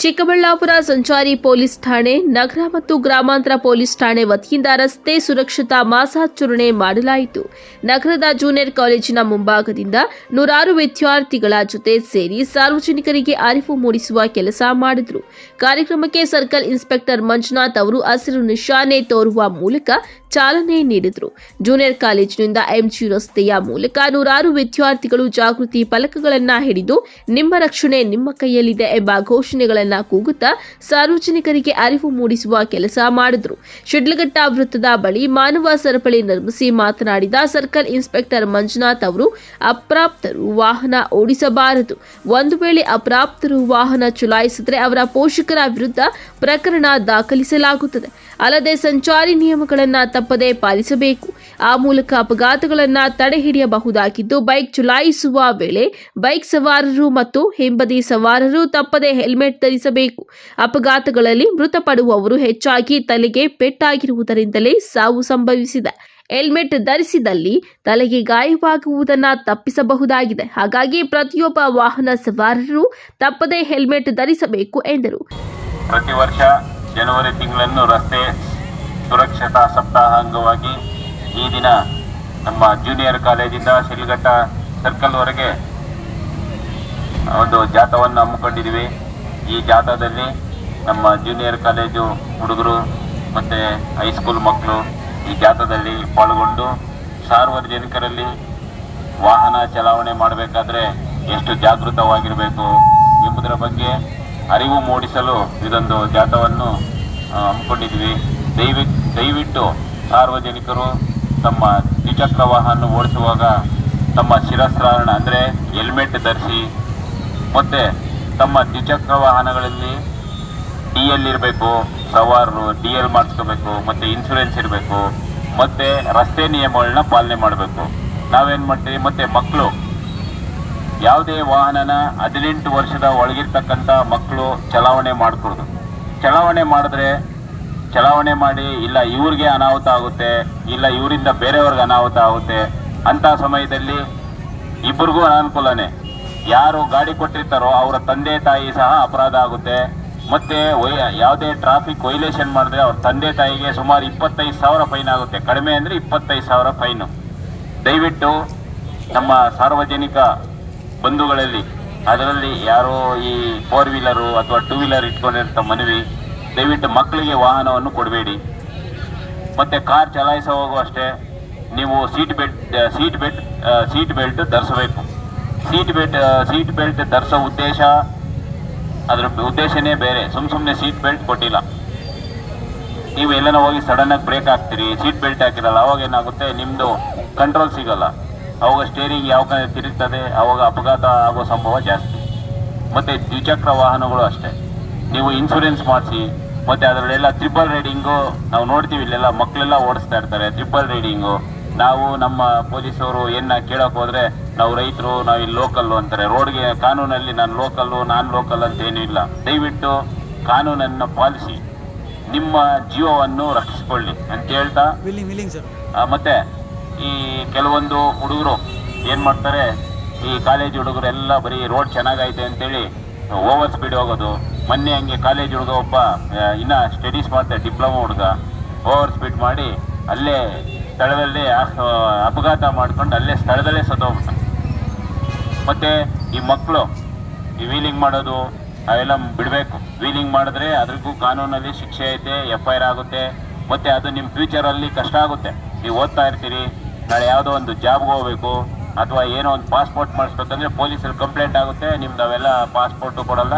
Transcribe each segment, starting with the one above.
ಚಿಕ್ಕಬಳ್ಳಾಪುರ ಸಂಚಾರಿ ಪೊಲೀಸ್ ಠಾಣೆ ನಗರ ಮತ್ತು ಗ್ರಾಮಾಂತರ ಪೊಲೀಸ್ ಠಾಣೆ ವತಿಯಿಂದ ರಸ್ತೆ ಸುರಕ್ಷತಾ ಮಾಸಾಚರಣೆ ಮಾಡಲಾಯಿತು. ನಗರದ ಜೂನಿಯರ್ ಕಾಲೇಜಿನ ಮುಂಭಾಗದಿಂದ ನೂರಾರು ವಿದ್ಯಾರ್ಥಿಗಳ ಜೊತೆ ಸೇರಿ ಸಾರ್ವಜನಿಕರಿಗೆ ಅರಿವು ಮೂಡಿಸುವ ಕೆಲಸ ಮಾಡಿದರು. ಕಾರ್ಯಕ್ರಮಕ್ಕೆ ಸರ್ಕಲ್ ಇನ್ಸ್ಪೆಕ್ಟರ್ ಮಂಜುನಾಥ್ ಅವರು ಹಸಿರು ನಿಶಾನೆ ತೋರುವ ಮೂಲಕ ಚಾಲನೆ ನೀಡಿದರು. ಜೂನಿಯರ್ ಕಾಲೇಜಿನಿಂದ ಎಂಜಿ ರಸ್ತೆಯ ಮೂಲಕ ನೂರಾರು ವಿದ್ಯಾರ್ಥಿಗಳು ಜಾಗೃತಿ ಫಲಕಗಳನ್ನು ಹಿಡಿದು ನಿಮ್ಮ ರಕ್ಷಣೆ ನಿಮ್ಮ ಕೈಯಲ್ಲಿದೆ ಎಂಬ ಘೋಷಣೆಗಳನ್ನು ಕೂಗುತ್ತಾ ಸಾರ್ವಜನಿಕರಿಗೆ ಅರಿವು ಮೂಡಿಸುವ ಕೆಲಸ ಮಾಡಿದರು. ಶಿಡ್ಲಘಟ್ಟ ವೃತ್ತದ ಬಳಿ ಮಾನವ ಸರಪಳಿ ನಿರ್ಮಿಸಿ ಮಾತನಾಡಿದ ಸರ್ಕಲ್ ಇನ್ಸ್ಪೆಕ್ಟರ್ ಮಂಜುನಾಥ್ ಅವರು, ಅಪ್ರಾಪ್ತರು ವಾಹನ ಓಡಿಸಬಾರದು. ಒಂದು ವೇಳೆ ಅಪ್ರಾಪ್ತರು ವಾಹನ ಚಲಾಯಿಸಿದರೆ ಅವರ ಪೋಷಕರ ವಿರುದ್ಧ ಪ್ರಕರಣ ದಾಖಲಿಸಲಾಗುತ್ತದೆ. ಅಲ್ಲದೆ ಸಂಚಾರಿ ನಿಯಮಗಳನ್ನು ತಪ್ಪದೇ ಪಾಲಿಸಬೇಕು. ಆ ಮೂಲಕ ಅಪಘಾತಗಳನ್ನು ತಡೆಹಿಡಿಯಬಹುದಾಗಿದ್ದು, ಬೈಕ್ ಚಲಾಯಿಸುವ ವೇಳೆ ಬೈಕ್ ಸವಾರರು ಮತ್ತು ಹಿಂಬದಿ ಸವಾರರು ತಪ್ಪದೇ ಹೆಲ್ಮೆಟ್ ಧರಿಸಬೇಕು. ಅಪಘಾತಗಳಲ್ಲಿ ಮೃತಪಡುವವರು ಹೆಚ್ಚಾಗಿ ತಲೆಗೆ ಪೆಟ್ಟಾಗಿರುವುದರಿಂದಲೇ ಸಾವು ಸಂಭವಿಸಿದೆ. ಹೆಲ್ಮೆಟ್ ಧರಿಸಿದಲ್ಲಿ ತಲೆಗೆ ಗಾಯವಾಗುವುದನ್ನು ತಪ್ಪಿಸಬಹುದಾಗಿದೆ. ಹಾಗಾಗಿ ಪ್ರತಿಯೊಬ್ಬ ವಾಹನ ಸವಾರರು ತಪ್ಪದೇ ಹೆಲ್ಮೆಟ್ ಧರಿಸಬೇಕು ಎಂದರು. ಪ್ರತಿ ವರ್ಷ ಜನವರಿ ತಿಂಗಳನ್ನು ರಸ್ತೆ ಸುರಕ್ಷತಾ ಸಪ್ತಾಹ ಅಂಗವಾಗಿ ಈ ದಿನ ನಮ್ಮ ಜೂನಿಯರ್ ಕಾಲೇಜಿಂದ ಶಿಡ್ಲಘಟ್ಟ ಸರ್ಕಲ್ವರೆಗೆ ಒಂದು ಜಾಥಾವನ್ನು ಹಮ್ಮಿಕೊಂಡಿದ್ದೀವಿ. ಈ ಜಾಥಾದಲ್ಲಿ ನಮ್ಮ ಜೂನಿಯರ್ ಕಾಲೇಜು ಹುಡುಗರು ಮತ್ತು ಹೈಸ್ಕೂಲ್ ಮಕ್ಕಳು ಈ ಜಾಥಾದಲ್ಲಿ ಪಾಲ್ಗೊಂಡು ಸಾರ್ವಜನಿಕರಲ್ಲಿ ವಾಹನ ಚಲಾವಣೆ ಮಾಡಬೇಕಾದ್ರೆ ಎಷ್ಟು ಜಾಗೃತವಾಗಿರಬೇಕು ಎಂಬುದರ ಬಗ್ಗೆ ಅರಿವು ಮೂಡಿಸಲು ಇದೊಂದು ಜಾಥಾವನ್ನು ಹಮ್ಮಿಕೊಂಡಿದ್ವಿ. ದಯವಿಟ್ಟು ಸಾರ್ವಜನಿಕರು ತಮ್ಮ ದ್ವಿಚಕ್ರ ವಾಹನ ಓಡಿಸುವಾಗ ತಮ್ಮ ಶಿರಸ್ತ್ರಾವರಣ ಅಂದರೆ ಹೆಲ್ಮೆಟ್ ಧರಿಸಿ, ಮತ್ತು ತಮ್ಮ ದ್ವಿಚಕ್ರ ವಾಹನಗಳಲ್ಲಿ DL ಇರಬೇಕು, ಸವಾರರು DL ಮಾಡಿಸ್ಕೋಬೇಕು, ಮತ್ತು ಇನ್ಶೂರೆನ್ಸ್ ಇರಬೇಕು, ಮತ್ತು ರಸ್ತೆ ನಿಯಮಗಳನ್ನ ಪಾಲನೆ ಮಾಡಬೇಕು. ನಾವೇನು ಮಾಡ್ತೀವಿ, ಮತ್ತು ಮಕ್ಕಳು ಯಾವುದೇ ವಾಹನನ 18 ವರ್ಷದ ಒಳಗಿರ್ತಕ್ಕಂಥ ಮಕ್ಕಳು ಚಲಾವಣೆ ಮಾಡಿಕೊಡೋದು. ಚಲಾವಣೆ ಮಾಡಿ ಇಲ್ಲ ಇವ್ರಿಗೆ ಅನಾಹುತ ಆಗುತ್ತೆ, ಇಲ್ಲ ಇವರಿಂದ ಬೇರೆಯವ್ರಿಗೆ ಅನಾಹುತ ಆಗುತ್ತೆ ಅಂಥ ಸಮಯದಲ್ಲಿ ಇಬ್ಬರಿಗೂ ಅನಾನುಕೂಲನೇ. ಯಾರು ಗಾಡಿ ಕೊಟ್ಟಿರ್ತಾರೋ ಅವರ ತಂದೆ ತಾಯಿ ಸಹ ಅಪರಾಧ ಆಗುತ್ತೆ. ಮತ್ತು ಯಾವುದೇ ಟ್ರಾಫಿಕ್ ವೈಲೇಷನ್ ಮಾಡಿದ್ರೆ ಅವ್ರ ತಂದೆ ತಾಯಿಗೆ ಸುಮಾರು 25,000 ಫೈನ್ ಆಗುತ್ತೆ. ಕಡಿಮೆ ಅಂದರೆ 25,000 ಫೈನು. ದಯವಿಟ್ಟು ನಮ್ಮ ಸಾರ್ವಜನಿಕ ಬಂಧುಗಳಲ್ಲಿ ಅದರಲ್ಲಿ ಯಾರೋ ಈ 4 ವೀಲರು ಅಥವಾ 2 ವೀಲರ್ ಇಟ್ಕೊಂಡಿರ್ತ ಮನವಿ, ದಯವಿಟ್ಟು ಮಕ್ಕಳಿಗೆ ವಾಹನವನ್ನು ಕೊಡಬೇಡಿ. ಮತ್ತು ಕಾರ್ ಚಲಾಯಿಸುವಾಗ ಅಷ್ಟೇ ನೀವು ಸೀಟ್ ಬೆಲ್ಟ್ ಧರಿಸಬೇಕು. ಸೀಟ್ ಬೆಲ್ಟ್ ಧರಿಸೋ ಅದರ ಉದ್ದೇಶನೇ ಬೇರೆ. ಸುಮ್ಮನೆ ಸೀಟ್ ಬೆಲ್ಟ್ ಕೊಟ್ಟಿಲ್ಲ. ನೀವು ಎಲ್ಲನ ಹೋಗಿ ಸಡನ್ನಾಗಿ ಬ್ರೇಕ್ ಹಾಕ್ತೀರಿ, ಸೀಟ್ ಬೆಲ್ಟ್ ಹಾಕಿರಲ್ಲ, ಅವಾಗ ಏನಾಗುತ್ತೆ, ನಿಮ್ಮದು ಕಂಟ್ರೋಲ್ ಸಿಗಲ್ಲ. ಅವಾಗ ಸ್ಟೇರಿಂಗ್ ಯಾವ ಕಡೆ ತಿರುಗ್ತದೆ, ಅವಾಗ ಅಪಘಾತ ಆಗೋ ಸಂಭವ ಜಾಸ್ತಿ. ಮತ್ತು ದ್ವಿಚಕ್ರ ವಾಹನಗಳು ಅಷ್ಟೇ, ನೀವು ಇನ್ಶೂರೆನ್ಸ್ ಮಾಡಿಸಿ. ಮತ್ತು ಅದರಲ್ಲೆಲ್ಲ ಟ್ರಿಪಲ್ ರೈಡಿಂಗು ನಾವು ನೋಡ್ತೀವಿ, ಇಲ್ಲೆಲ್ಲ ಮಕ್ಕಳೆಲ್ಲ ಓಡಿಸ್ತಾ ಇರ್ತಾರೆ ಟ್ರಿಪಲ್ ರೈಡಿಂಗು. ನಾವು ನಮ್ಮ ಪೊಲೀಸವರು ಕೇಳೋಕೆ ಹೋದರೆ ನಾವು ರೈತರು, ನಾವು ಇಲ್ಲಿ ಲೋಕಲ್ಲು ಅಂತಾರೆ. ರೋಡ್ಗೆ ಕಾನೂನಲ್ಲಿ ನಾನು ಲೋಕಲ್ ಅಂತ ಏನೂ ಇಲ್ಲ. ದಯವಿಟ್ಟು ಕಾನೂನನ್ನು ಪಾಲಿಸಿ ನಿಮ್ಮ ಜೀವವನ್ನು ರಕ್ಷಿಸಿಕೊಳ್ಳಿ ಅಂತ ಹೇಳ್ತಾ, ಮತ್ತು ಈ ಕೆಲವೊಂದು ಹುಡುಗರು ಏನು ಮಾಡ್ತಾರೆ, ಈ ಕಾಲೇಜ್ ಹುಡುಗರೆಲ್ಲ ಬರೀ ರೋಡ್ ಚೆನ್ನಾಗೈತೆ ಅಂತೇಳಿ ಓವರ್ ಸ್ಪೀಡ್ ಹೋಗೋದು. ಮೊನ್ನೆ ಹಂಗೆ ಕಾಲೇಜ್ ಹುಡುಗ ಒಬ್ಬ ಇನ್ನೂ ಸ್ಟಡೀಸ್ ಮಾಡ್ತಾರೆ, ಡಿಪ್ಲೊಮಾ ಹುಡುಗ, ಓವರ್ ಸ್ಪೀಡ್ ಮಾಡಿ ಅಲ್ಲೇ ಸ್ಥಳದಲ್ಲೇ ಅಪಘಾತ ಮಾಡ್ಕೊಂಡು ಅಲ್ಲೇ ಸ್ಥಳದಲ್ಲೇ ಸತ್ತೋಗ್ಬಿಟ್ಟ. ಮತ್ತು ಈ ಮಕ್ಕಳು ಈ ವೀಲಿಂಗ್ ಮಾಡೋದು ಅವೆಲ್ಲ ಬಿಡಬೇಕು. ವೀಲಿಂಗ್ ಮಾಡಿದ್ರೆ ಅದಕ್ಕೂ ಕಾನೂನಲ್ಲಿ ಶಿಕ್ಷೆ ಐತೆ, FIR ಆಗುತ್ತೆ. ಮತ್ತು ಅದು ನಿಮ್ಮ ಫ್ಯೂಚರಲ್ಲಿ ಕಷ್ಟ ಆಗುತ್ತೆ. ನೀವು ಓದ್ತಾ ಇರ್ತೀರಿ, ನಾಳೆ ಯಾವುದೋ ಒಂದು ಜಾಬ್ಗೆ ಹೋಗಬೇಕು ಅಥವಾ ಏನೋ ಒಂದು ಪಾಸ್ಪೋರ್ಟ್ ಮಾಡಿಸ್ಬೇಕಂದ್ರೆ ಪೊಲೀಸಲ್ಲಿ ಕಂಪ್ಲೇಂಟ್ ಆಗುತ್ತೆ, ನಿಮ್ದು ಅವೆಲ್ಲ ಪಾಸ್ಪೋರ್ಟು ಕೊಡಲ್ಲ,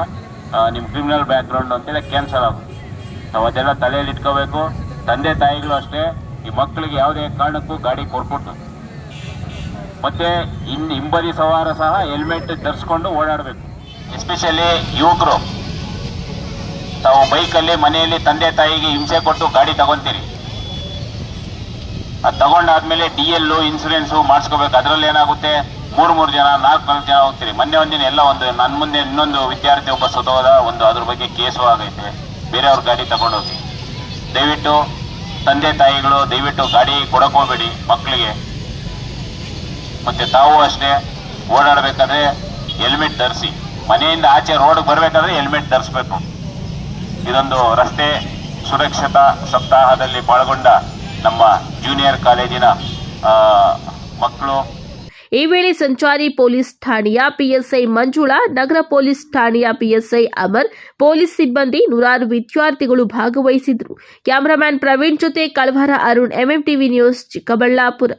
ನಿಮ್ಮ ಕ್ರಿಮಿನಲ್ ಬ್ಯಾಕ್ಗ್ರೌಂಡ್ ಅಂತೇಳಿ ಕ್ಯಾನ್ಸಲ್ ಆಗುತ್ತೆ. ನಾವು ಅದೆಲ್ಲ ತಲೆಯಲ್ಲಿ ಇಟ್ಕೋಬೇಕು. ತಂದೆ ತಾಯಿಗಳು ಅಷ್ಟೇ ಈ ಮಕ್ಕಳಿಗೆ ಯಾವುದೇ ಕಾರಣಕ್ಕೂ ಗಾಡಿ ಕೊಡ್ಕೊಟ್ಟು. ಮತ್ತು ಹಿಂಬದಿ ಸವಾರ ಸಹ ಹೆಲ್ಮೆಟ್ ಧರಿಸ್ಕೊಂಡು ಓಡಾಡಬೇಕು. ಎಸ್ಪೆಷಲಿ ಯುವಕರು ತಾವು ಬೈಕಲ್ಲಿ ಮನೆಯಲ್ಲಿ ತಂದೆ ತಾಯಿಗೆ ಹಿಂಸೆ ಕೊಟ್ಟು ಗಾಡಿ ತಗೊತೀರಿ. ಅದು ತಗೊಂಡಾದ್ಮೇಲೆ DL ಇನ್ಶೂರೆನ್ಸು ಮಾಡಿಸ್ಕೋಬೇಕು. ಅದರಲ್ಲಿ ಏನಾಗುತ್ತೆ, 3 ಜನ 4 ಜನ ಹೋಗ್ತೀರಿ. ಮೊನ್ನೆ ಒಂದಿನ ಎಲ್ಲ ನನ್ನ ಮುಂದೆ ಇನ್ನೊಂದು ವಿದ್ಯಾರ್ಥಿ ಒಬ್ಬ ಸತ್ತೋದ, ಅದ್ರ ಬಗ್ಗೆ ಕೇಸು ಆಗೈತೆ. ಬೇರೆಯವ್ರ ಗಾಡಿ ತಗೊಂಡೋಗಿ. ದಯವಿಟ್ಟು ತಂದೆ ತಾಯಿಗಳು ದಯವಿಟ್ಟು ಗಾಡಿ ಕೊಡಕ್ಕೆ ಹೋಗಬೇಡಿ ಮಕ್ಕಳಿಗೆ. ಮತ್ತು ತಾವು ಅಷ್ಟೇ ಓಡಾಡಬೇಕಾದ್ರೆ ಹೆಲ್ಮೆಟ್ ಧರಿಸಿ. ಮನೆಯಿಂದ ಆಚೆ ರೋಡ್ಗೆ ಬರಬೇಕಾದ್ರೆ ಹೆಲ್ಮೆಟ್ ಧರಿಸ್ಬೇಕು. ಇದೊಂದು ರಸ್ತೆ ಸುರಕ್ಷತಾ ಸಪ್ತಾಹದಲ್ಲಿ ಪಾಲ್ಗೊಂಡ ನಮ್ಮ ಜೂನಿಯರ್ ಕಾಲೇಜಿನ ಮಕ್ಕಳು. ಈ ವೇಳೆ ಸಂಚಾರಿ ಪೊಲೀಸ್ ಠಾಣೆಯ ಪಿಎಸ್ಐ ಮಂಜುಳಾ, ನಗರ ಪೊಲೀಸ್ ಠಾಣೆಯ ಪಿಎಸ್ಐ ಅಮರ್, ಪೊಲೀಸ್ ಸಿಬ್ಬಂದಿ, ನೂರಾರು ವಿದ್ಯಾರ್ಥಿಗಳು ಭಾಗವಹಿಸಿದ್ರು. ಕ್ಯಾಮರಾಮ್ಯಾನ್ ಪ್ರವೀಣ್ ಜೊತೆ ಕಳವರ ಅರುಣ್, ಎಂಎಂಟಿವಿ ನ್ಯೂಸ್, ಚಿಕ್ಕಬಳ್ಳಾಪುರ.